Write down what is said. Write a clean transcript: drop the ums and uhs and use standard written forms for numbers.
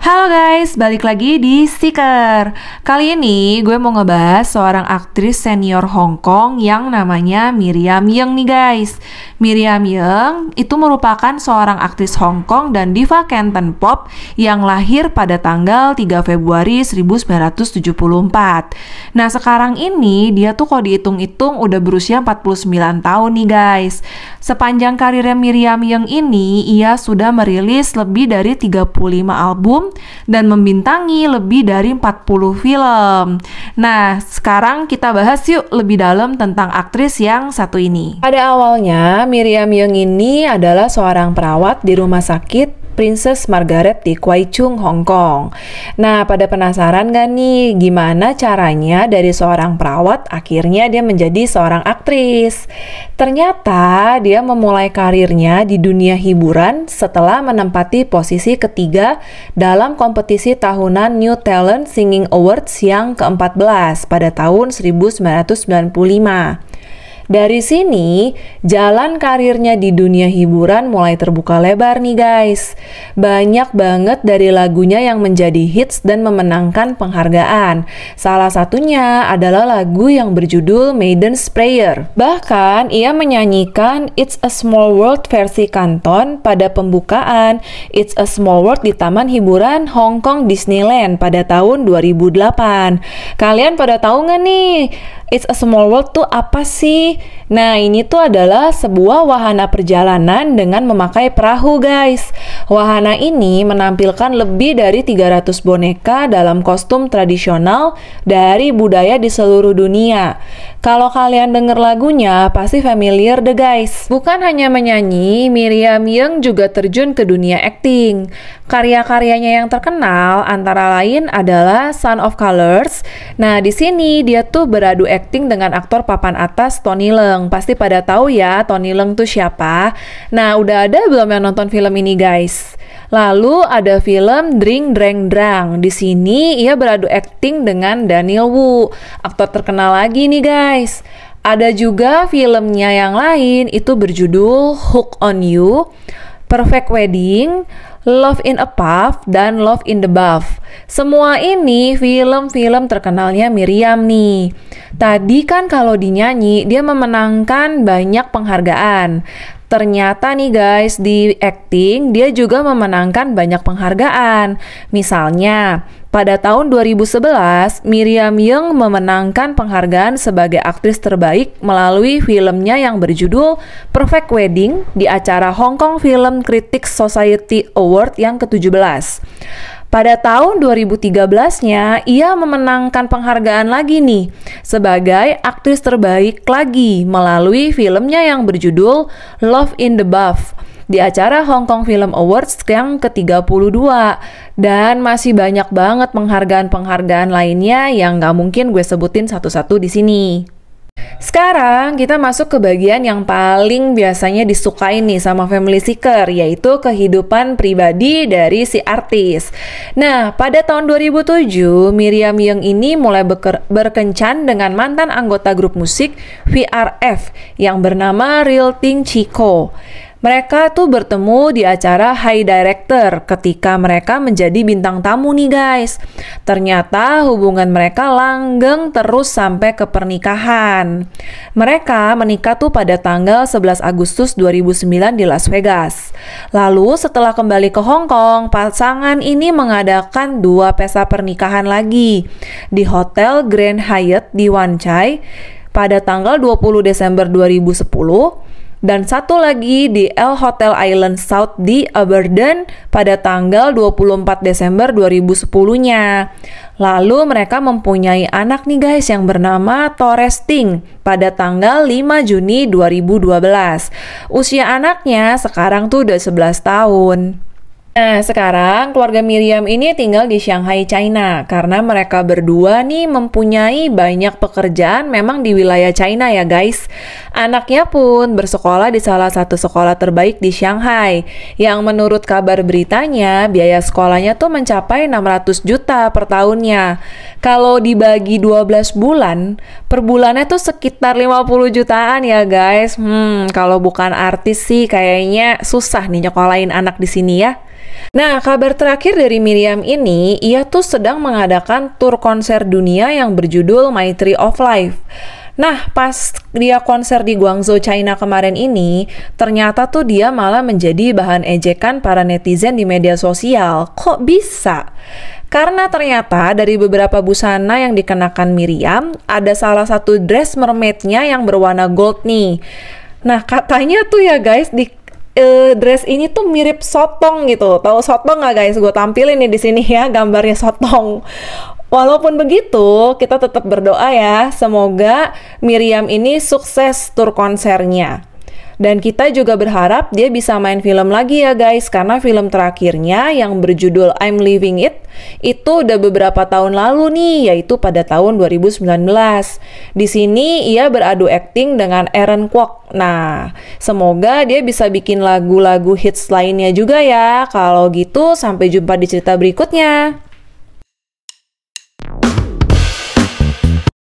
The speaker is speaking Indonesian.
Halo guys, balik lagi di Seeker. Kali ini gue mau ngebahas seorang aktris senior Hong Kong yang namanya Miriam Yeung nih guys. Miriam Yeung itu merupakan seorang aktris Hong Kong dan diva Canton Pop yang lahir pada tanggal 3 Februari 1974. Nah sekarang ini dia tuh kalau dihitung-hitung udah berusia 49 tahun nih guys. Sepanjang karirnya Miriam Yeung ini, ia sudah merilis lebih dari 35 album dan membintangi lebih dari 40 film. Nah, sekarang kita bahas yuk lebih dalam tentang aktris yang satu ini. Pada awalnya, Miriam Yeung ini adalah seorang perawat di rumah sakit Princess Margaret di Kwai Chung, Hong Kong. Nah, pada penasaran gak nih gimana caranya dari seorang perawat akhirnya dia menjadi seorang aktris? Ternyata dia memulai karirnya di dunia hiburan setelah menempati posisi ketiga dalam kompetisi tahunan New Talent Singing Awards yang ke-14 pada tahun 1995. Dari sini, jalan karirnya di dunia hiburan mulai terbuka lebar nih guys. Banyak banget dari lagunya yang menjadi hits dan memenangkan penghargaan. Salah satunya adalah lagu yang berjudul Maiden's Prayer. Bahkan, ia menyanyikan It's a Small World versi Canton pada pembukaan It's a Small World di Taman Hiburan Hong Kong Disneyland pada tahun 2008. Kalian pada tahu nggak nih? It's a Small World tuh apa sih? Nah, ini tuh adalah sebuah wahana perjalanan dengan memakai perahu, guys. Wahana ini menampilkan lebih dari 300 boneka dalam kostum tradisional dari budaya di seluruh dunia. Kalau kalian denger lagunya, pasti familiar deh, guys. Bukan hanya menyanyi, Miriam Yeung juga terjun ke dunia akting. Karya-karyanya yang terkenal antara lain adalah Son of Colors. Nah, di sini dia tuh beradu akting dengan aktor papan atas Tony Leung. Pasti pada tahu ya Tony Leung tuh siapa. Nah, udah ada belum yang nonton film ini guys? Lalu ada film Dring Drang Drang. Di sini ia beradu akting dengan Daniel Wu, aktor terkenal lagi nih guys. Ada juga filmnya yang lain itu berjudul Hook on You, Perfect Wedding, Love in a Puff, dan Love in the Buff. Semua ini film-film terkenalnya Miriam nih. Tadi kan kalau dinyanyi, dia memenangkan banyak penghargaan. Ternyata nih guys, di acting dia juga memenangkan banyak penghargaan. Misalnya, pada tahun 2011, Miriam Yeung memenangkan penghargaan sebagai aktris terbaik melalui filmnya yang berjudul Perfect Wedding di acara Hong Kong Film Critics Society Award yang ke-17. Pada tahun 2013-nya, ia memenangkan penghargaan lagi nih sebagai aktris terbaik lagi melalui filmnya yang berjudul Love in the Buff di acara Hong Kong Film Awards yang ke-32. Dan masih banyak banget penghargaan-penghargaan lainnya yang gak mungkin gue sebutin satu-satu di sini. Sekarang kita masuk ke bagian yang paling biasanya disukai nih sama Family Seeker, yaitu kehidupan pribadi dari si artis. Nah, pada tahun 2007, Miriam Yeung ini mulai berkencan dengan mantan anggota grup musik VRF yang bernama Real Ting Chico. Mereka tuh bertemu di acara High Director ketika mereka menjadi bintang tamu nih guys. Ternyata hubungan mereka langgeng terus sampai ke pernikahan. Mereka menikah tuh pada tanggal 11 Agustus 2009 di Las Vegas. Lalu setelah kembali ke Hong Kong, pasangan ini mengadakan 2 pesta pernikahan lagi di Hotel Grand Hyatt di Wan Chai pada tanggal 20 Desember 2010. Dan satu lagi di El Hotel Island South di Aberdeen pada tanggal 24 Desember 2010-nya. Lalu mereka mempunyai anak nih guys yang bernama Torres Ting pada tanggal 5 Juni 2012. Usia anaknya sekarang tuh udah 11 tahun. Nah, sekarang keluarga Miriam ini tinggal di Shanghai, China karena mereka berdua nih mempunyai banyak pekerjaan memang di wilayah China ya guys. Anaknya pun bersekolah di salah satu sekolah terbaik di Shanghai yang menurut kabar beritanya biaya sekolahnya tuh mencapai 600 juta per tahunnya. Kalau dibagi 12 bulan, per bulannya tuh sekitar 50 jutaan ya guys. Kalau bukan artis sih kayaknya susah nih nyekolahin anak di sini ya. Nah, kabar terakhir dari Miriam ini, ia tuh sedang mengadakan tur konser dunia yang berjudul My Tree of Life. Nah, pas dia konser di Guangzhou, China kemarin ini, ternyata tuh dia malah menjadi bahan ejekan para netizen di media sosial. Kok bisa? Karena ternyata dari beberapa busana yang dikenakan Miriam, ada salah satu dress mermaid-nya yang berwarna gold nih. Nah, katanya tuh ya guys, di dress ini tuh mirip sotong gitu. Tahu sotong nggak guys? Gue tampilin nih di sini ya gambarnya sotong. Walaupun begitu, kita tetap berdoa ya, semoga Miriam ini sukses tur konsernya. Dan kita juga berharap dia bisa main film lagi ya guys, karena film terakhirnya yang berjudul I'm Living It, itu udah beberapa tahun lalu nih, yaitu pada tahun 2019. Di sini ia beradu akting dengan Aaron Kwok. Nah, semoga dia bisa bikin lagu-lagu hits lainnya juga ya. Kalau gitu, sampai jumpa di cerita berikutnya.